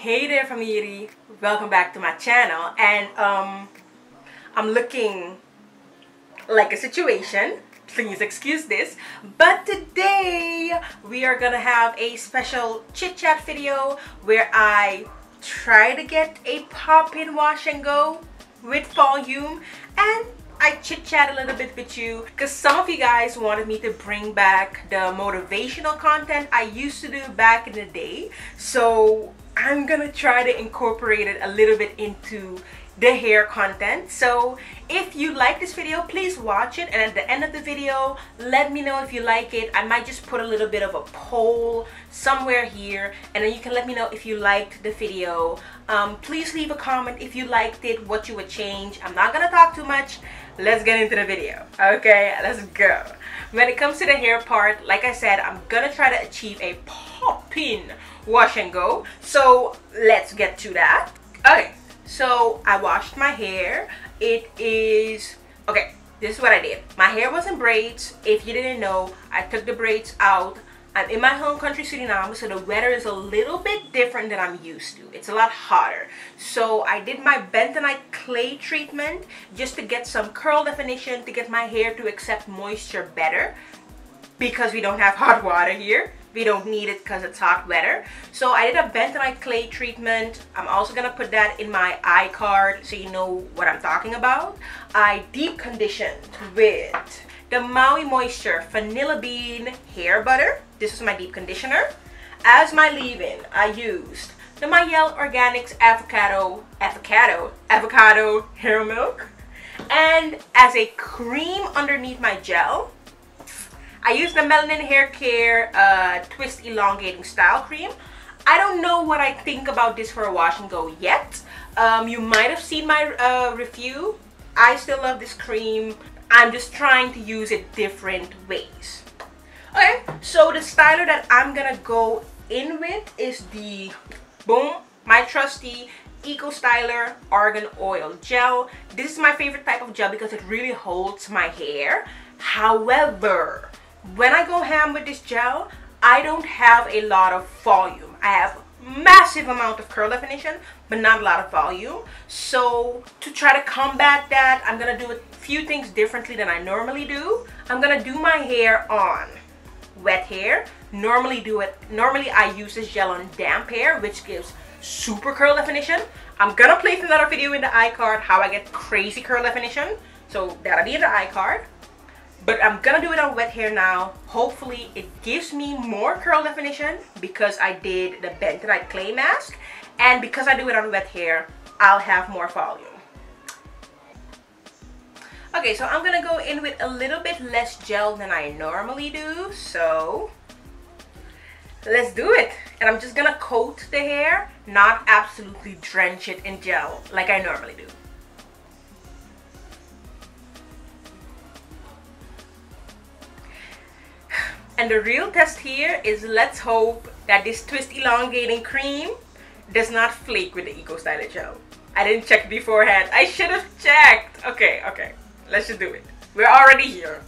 Hey there, Famiri. Welcome back to my channel. And I'm looking like a situation. Please excuse this. But today we are gonna have a special chit chat video where I try to get a pop-in wash and go with volume, and I chit chat a little bit with you because some of you guys wanted me to bring back the motivational content I used to do back in the day. So I'm gonna try to incorporate it a little bit into the hair content. So if you like this video, please watch it, and at the end of the video let me know if you like it. I might just put a little bit of a poll somewhere here, and then you can let me know if you liked the video. Please leave a comment if you liked it, what you would change. I'm not gonna talk too much. Let's get into the video. Okay, let's go. When it comes to the hair part, like I said, I'm gonna try to achieve a pop-in wash and go. So let's get to that. Okay, so I washed my hair. It is okay. This is what I did. My hair was in braids. If you didn't know, I took the braids out. I'm in my home country, Suriname, so the weather is a little bit different than I'm used to. It's a lot hotter. So I did my bentonite clay treatment just to get some curl definition, to get my hair to accept moisture better, because we don't have hot water here. We don't need it because it's hot weather. So I did a bentonite clay treatment. I'm also gonna put that in my eye card so you know what I'm talking about. I deep conditioned with the Maui Moisture Vanilla Bean Hair Butter. This is my deep conditioner. As my leave-in, I used the Mayel Organics Avocado Hair Milk. And as a cream underneath my gel, I used the Melanin Hair Care Twist Elongating Style Cream. I don't know what I think about this for a wash and go yet. You might have seen my review. I still love this cream. I'm just trying to use it different ways. Okay, so the styler that I'm gonna go in with is the my trusty Eco Styler Argan Oil Gel. This is my favorite type of gel because it really holds my hair. However, when I go ham with this gel, I don't have a lot of volume. I have massive amount of curl definition, but not a lot of volume. So to try to combat that, I'm gonna do a few things differently than I normally do. I'm gonna do my hair on wet hair. Normally I use this gel on damp hair, which gives super curl definition. I'm gonna place another video in the iCard how I get crazy curl definition, so that'll be in the iCard. But I'm gonna do it on wet hair now. Hopefully it gives me more curl definition because I did the bentonite clay mask, and because I do it on wet hair, I'll have more volume. Okay, so I'm gonna go in with a little bit less gel than I normally do, so let's do it. And I'm just gonna coat the hair, not absolutely drench it in gel like I normally do. And the real test here is, let's hope that this twist elongating cream does not flake with the Eco Styler gel. I didn't check beforehand. I should have checked. Okay, let's just do it. We're already here.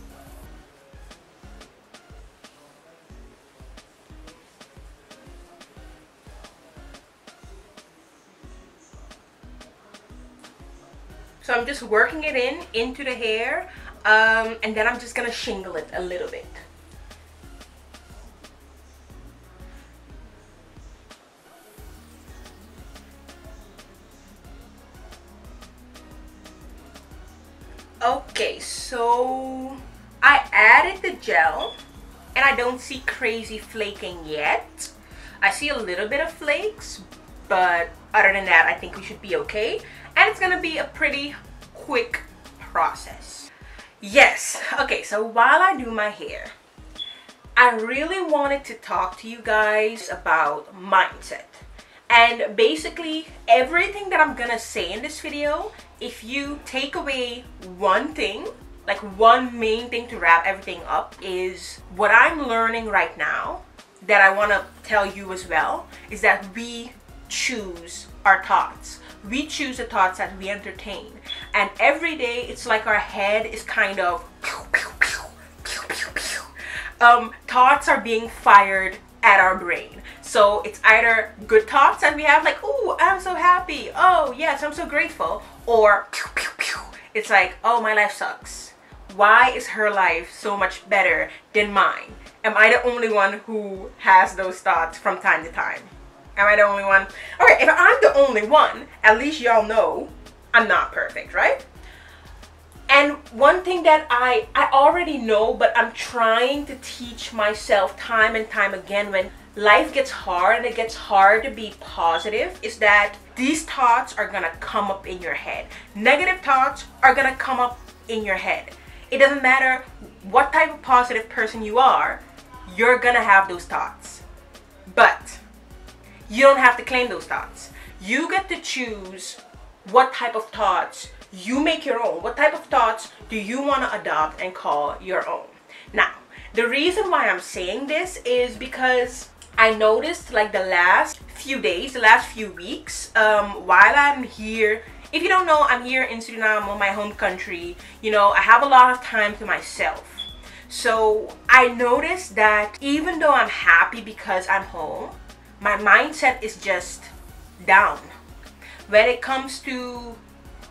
So I'm just working it into the hair, and then I'm just gonna shingle it a little bit. Okay, so I added the gel and I don't see crazy flaking yet. I see a little bit of flakes, but other than that, I think we should be okay. And it's gonna be a pretty quick process. Yes, okay, so while I do my hair, I really wanted to talk to you guys about mindset. And basically, everything that I'm gonna say in this video, if you take away one thing, like one main thing to wrap everything up, is what I'm learning right now that I want to tell you as well, is that we choose our thoughts. We choose the thoughts that we entertain. And every day, it's like our head is kind of thoughts are being fired at our brain. So it's either good thoughts that we have, like, oh, I'm so happy, oh yes, I'm so grateful, or pew, pew, pew. It's like, oh, my life sucks. Why is her life so much better than mine? Am I the only one who has those thoughts from time to time? Am I the only one? Okay, if I'm the only one, at least y'all know I'm not perfect, right? And one thing that I already know, but I'm trying to teach myself time and time again when life gets hard and it gets hard to be positive, is that these thoughts are gonna come up in your head. Negative thoughts are gonna come up in your head. It doesn't matter what type of positive person you are, you're gonna have those thoughts. But you don't have to claim those thoughts. You get to choose what type of thoughts you make your own. What type of thoughts do you want to adopt and call your own? Now, the reason why I'm saying this is because I noticed, like, the last few days, the last few weeks, while I'm here, if you don't know, I'm here in Suriname, my home country. You know, I have a lot of time to myself. So I noticed that even though I'm happy because I'm home, my mindset is just down. When it comes to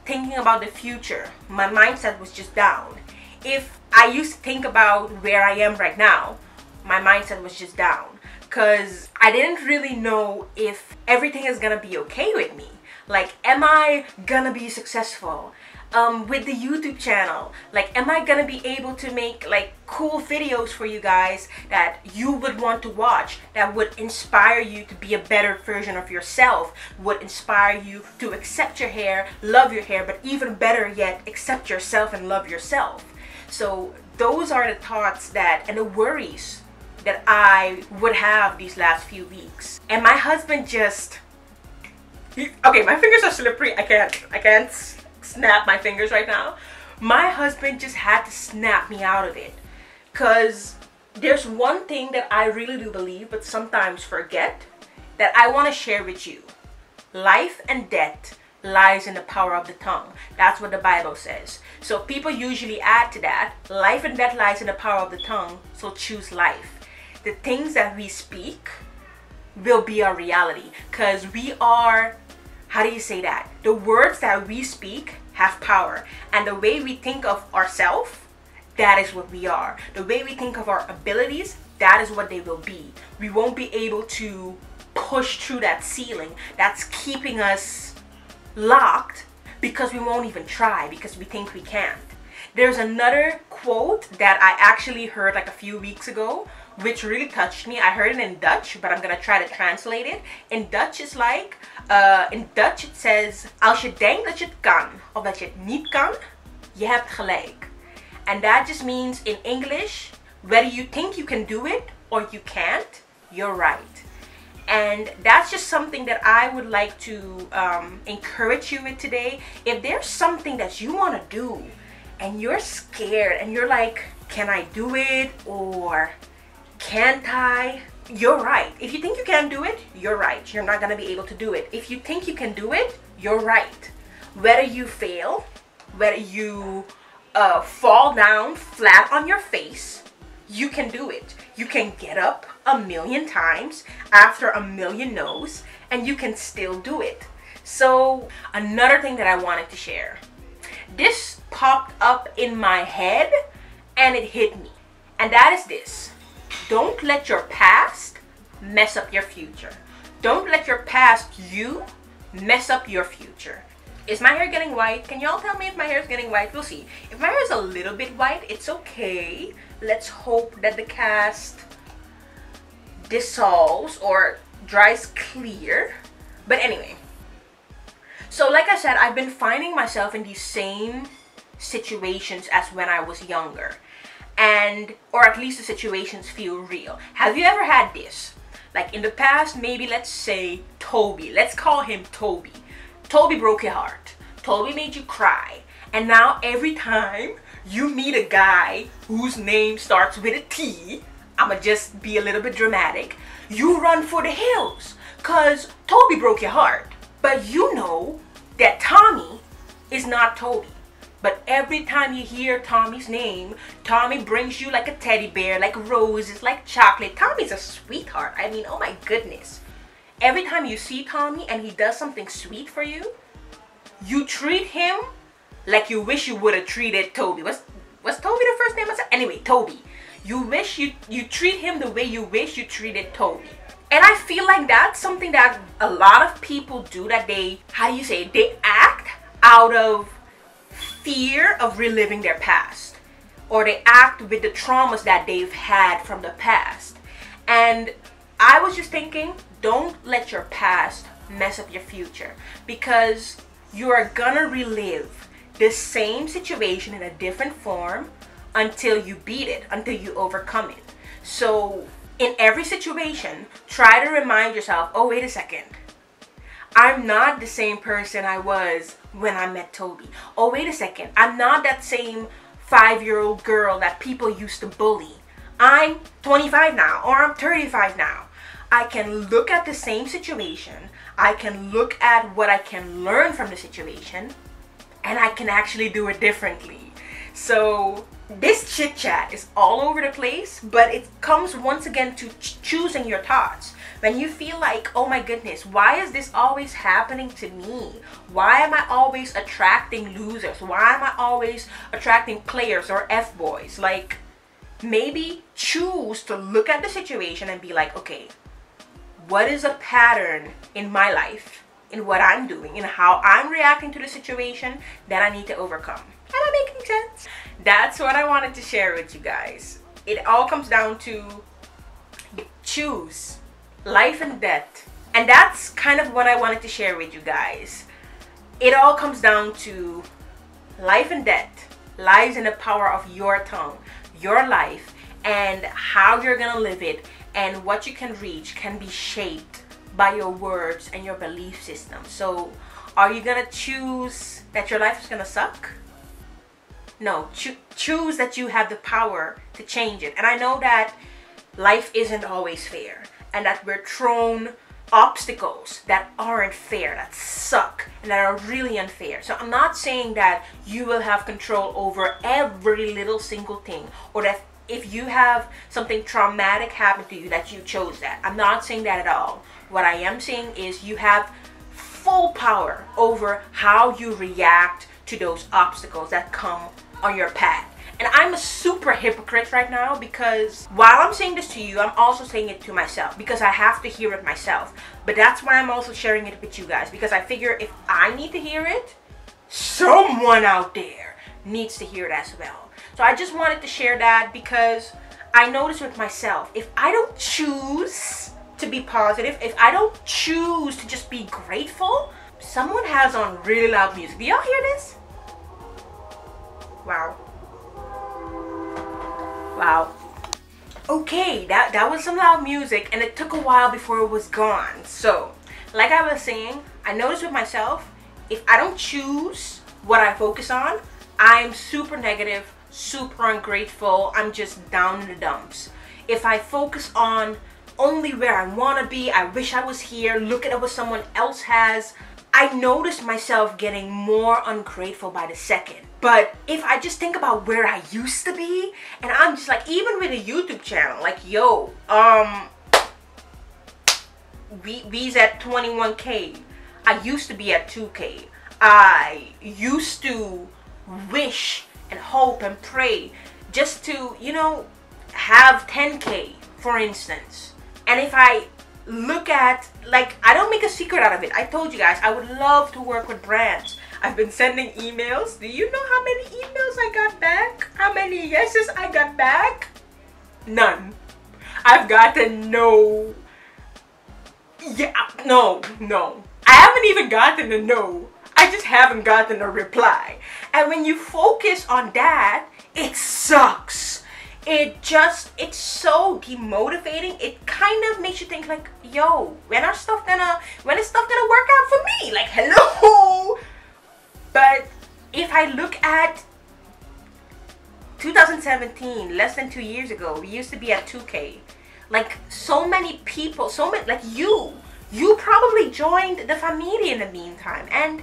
thinking about the future, my mindset was just down. If I used to think about where I am right now, my mindset was just down, because I didn't really know if everything is gonna be okay with me. Like, am I gonna be successful with the YouTube channel? Like, am I gonna be able to make, like, cool videos for you guys that you would want to watch, that would inspire you to be a better version of yourself, would inspire you to accept your hair, love your hair, but even better yet, accept yourself and love yourself? So those are the thoughts that, and the worries that I would have these last few weeks. And my husband just, okay, my fingers are slippery. I can't snap my fingers right now. My husband just had to snap me out of it, because there's one thing that I really do believe, but sometimes forget, that I want to share with you. Life and death lies in the power of the tongue. That's what the Bible says. So people usually add to that, life and death lies in the power of the tongue, so choose life. The things that we speak will be our reality, because we are, how do you say that? The words that we speak have power, and the way we think of ourselves, that is what we are. The way we think of our abilities, that is what they will be. We won't be able to push through that ceiling that's keeping us locked, because we won't even try, because we think we can't. There's another quote that I actually heard like a few weeks ago, which really touched me. I heard it in Dutch, but I'm gonna try to translate it. In Dutch is like, in Dutch it says, als je denkt dat je het kan, of dat je het niet kan, je hebt gelijk. And that just means in English, whether you think you can do it or you can't, you're right. And that's just something that I would like to encourage you with today. If there's something that you want to do and you're scared and you're like, can I do it, or can't I? You're right. If you think you can't do it, you're right. You're not going to be able to do it. If you think you can do it, you're right. Whether you fail, whether you fall down flat on your face, you can do it. You can get up a million times after a million no's, and you can still do it. So another thing that I wanted to share. This popped up in my head and it hit me. And that is this. Don't let your past mess up your future. Don't let your past you mess up your future. Is my hair getting white? Can y'all tell me if my hair is getting white? We'll see. If my hair is a little bit white, it's okay. Let's hope that the cast dissolves or dries clear. But anyway. So like I said, I've been finding myself in these same situations as when I was younger. And, or at least the situations feel real. Have you ever had this? Like in the past, maybe let's say Toby. Let's call him Toby. Toby broke your heart. Toby made you cry. And now every time you meet a guy whose name starts with a T, I'ma just be a little bit dramatic, you run for the hills. Cause Toby broke your heart. But you know that Tommy is not Toby. But every time you hear Tommy's name, Tommy brings you like a teddy bear, like roses, like chocolate. Tommy's a sweetheart. I mean, oh my goodness. Every time you see Tommy and he does something sweet for you, you treat him like you wish you would have treated Toby. Was Toby the first name I said? Anyway, Toby. You wish you treat him the way you wish you treated Toby. And I feel like that's something that a lot of people do, that they, how do you say it? They act out of fear of reliving their past, or they act with the traumas that they've had from the past. And I was just thinking, don't let your past mess up your future, because you are gonna relive the same situation in a different form until you beat it, until you overcome it. So in every situation, try to remind yourself, oh, wait a second, I'm not the same person I was when I met Toby. Oh, wait a second, I'm not that same 5-year-old girl that people used to bully. I'm 25 now, or I'm 35 now. I can look at the same situation, I can look at what I can learn from the situation, and I can actually do it differently. So this chit chat is all over the place, but it comes once again to choosing your thoughts. When you feel like, oh my goodness, why is this always happening to me? Why am I always attracting losers? Why am I always attracting players or F-boys? Like, maybe choose to look at the situation and be like, okay, what is a pattern in my life, in what I'm doing, in how I'm reacting to the situation that I need to overcome? Am I making sense? That's what I wanted to share with you guys. It all comes down to choose life and death. And that's kind of what I wanted to share with you guys. It all comes down to life and death lies in the power of your tongue, your life, and how you're gonna live it, and what you can reach can be shaped by your words and your belief system. So are you gonna choose that your life is gonna suck? No, choose that you have the power to change it. And I know that life isn't always fair, and that we're thrown obstacles that aren't fair, that suck, and that are really unfair. So I'm not saying that you will have control over every little single thing, or that if you have something traumatic happen to you that you chose that. I'm not saying that at all. What I am saying is you have full power over how you react to those obstacles that come on your path. And I'm a super hypocrite right now, because while I'm saying this to you, I'm also saying it to myself, because I have to hear it myself. But that's why I'm also sharing it with you guys, because I figure if I need to hear it, someone out there needs to hear it as well. So I just wanted to share that, because I noticed with myself, if I don't choose to be positive, if I don't choose to just be grateful, someone has on really loud music. Do y'all hear this? Wow. Wow. Okay, that was some loud music, and it took a while before it was gone. So, like I was saying, I noticed with myself, if I don't choose what I focus on, I'm super negative, super ungrateful, I'm just down in the dumps. If I focus on only where I want to be, I wish I was here, look at what someone else has, I noticed myself getting more ungrateful by the second. But if I just think about where I used to be, and I'm just like, even with a YouTube channel, like, yo, we's at 21K. I used to be at 2K. I used to wish and hope and pray just to, you know, have 10K, for instance. And if I look at, like, I don't make a secret out of it. I told you guys, I would love to work with brands. I've been sending emails. Do you know how many emails I got back? How many yeses I got back? None. I've gotten no. Yeah, no. I haven't even gotten a no. I just haven't gotten a reply. And when you focus on that, it sucks. It's so demotivating. It kind of makes you think like, yo, when is stuff gonna work out for me? Like, hello. But if I look at 2017, less than 2 years ago, we used to be at 2K. Like, so many people, like you probably joined the Famiri in the meantime. And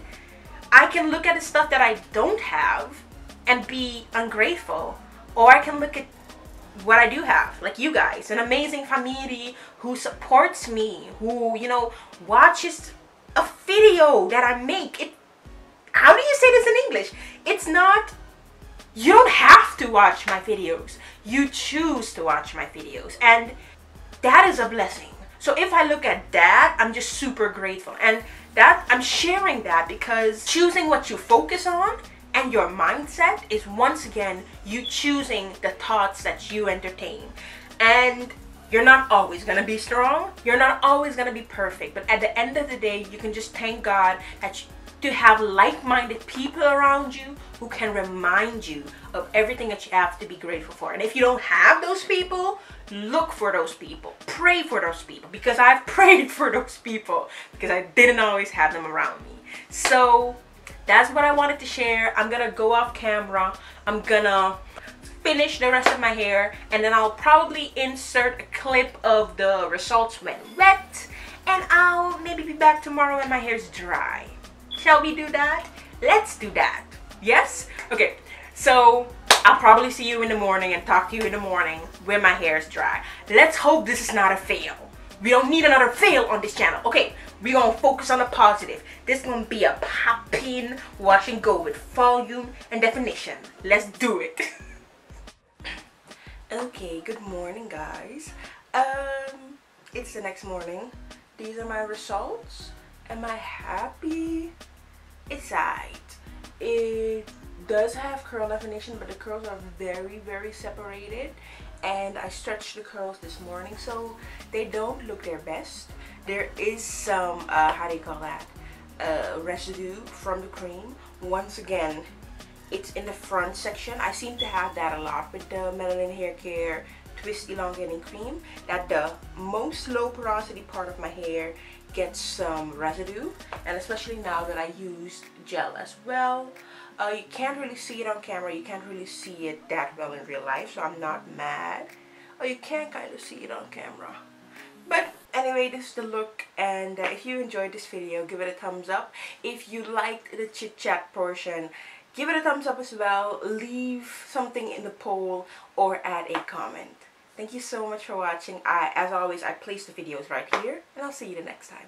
I can look at the stuff that I don't have and be ungrateful, or I can look at what I do have, like you guys, an amazing Famiri who supports me, who, you know, watches a video that I make. How do you say this in English? It's not, you don't have to watch my videos. You choose to watch my videos, and that is a blessing. So if I look at that, I'm just super grateful, and that I'm sharing that because choosing what you focus on and your mindset is once again you choosing the thoughts that you entertain. And you're not always gonna be strong, you're not always gonna be perfect, but at the end of the day, you can just thank God that to have like-minded people around you who can remind you of everything that you have to be grateful for. And if you don't have those people, look for those people, pray for those people, because I've prayed for those people because I didn't always have them around me. So that's what I wanted to share. I'm gonna go off camera, I'm gonna finish the rest of my hair, and then I'll probably insert a clip of the results when wet, and I'll maybe be back tomorrow when my hair's dry. Shall we do that? Let's do that. Yes? Okay, so I'll probably see you in the morning and talk to you in the morning when my hair is dry. Let's hope this is not a fail. We don't need another fail on this channel. Okay, we're gonna focus on the positive. This is gonna be a pop-in wash and go with volume and definition. Let's do it. Okay, good morning guys. It's the next morning. These are my results. Am I happy? It's alright. It does have curl definition, but the curls are very separated, and I stretched the curls this morning so they don't look their best. There is some how do you call that, residue from the cream. Once again, it's in the front section. I seem to have that a lot with the Melanin Hair Care Twist Elongating Cream, that the most low porosity part of my hair gets some residue, and especially now that I used gel as well. You can't really see it on camera, you can't really see it that well in real life, so I'm not mad. Or you can kind of see it on camera. But anyway, this is the look, and if you enjoyed this video, give it a thumbs up. If you liked the chit chat portion, give it a thumbs up as well. Leave something in the poll or add a comment. Thank you so much for watching. As always, I place the videos right here, and I'll see you the next time.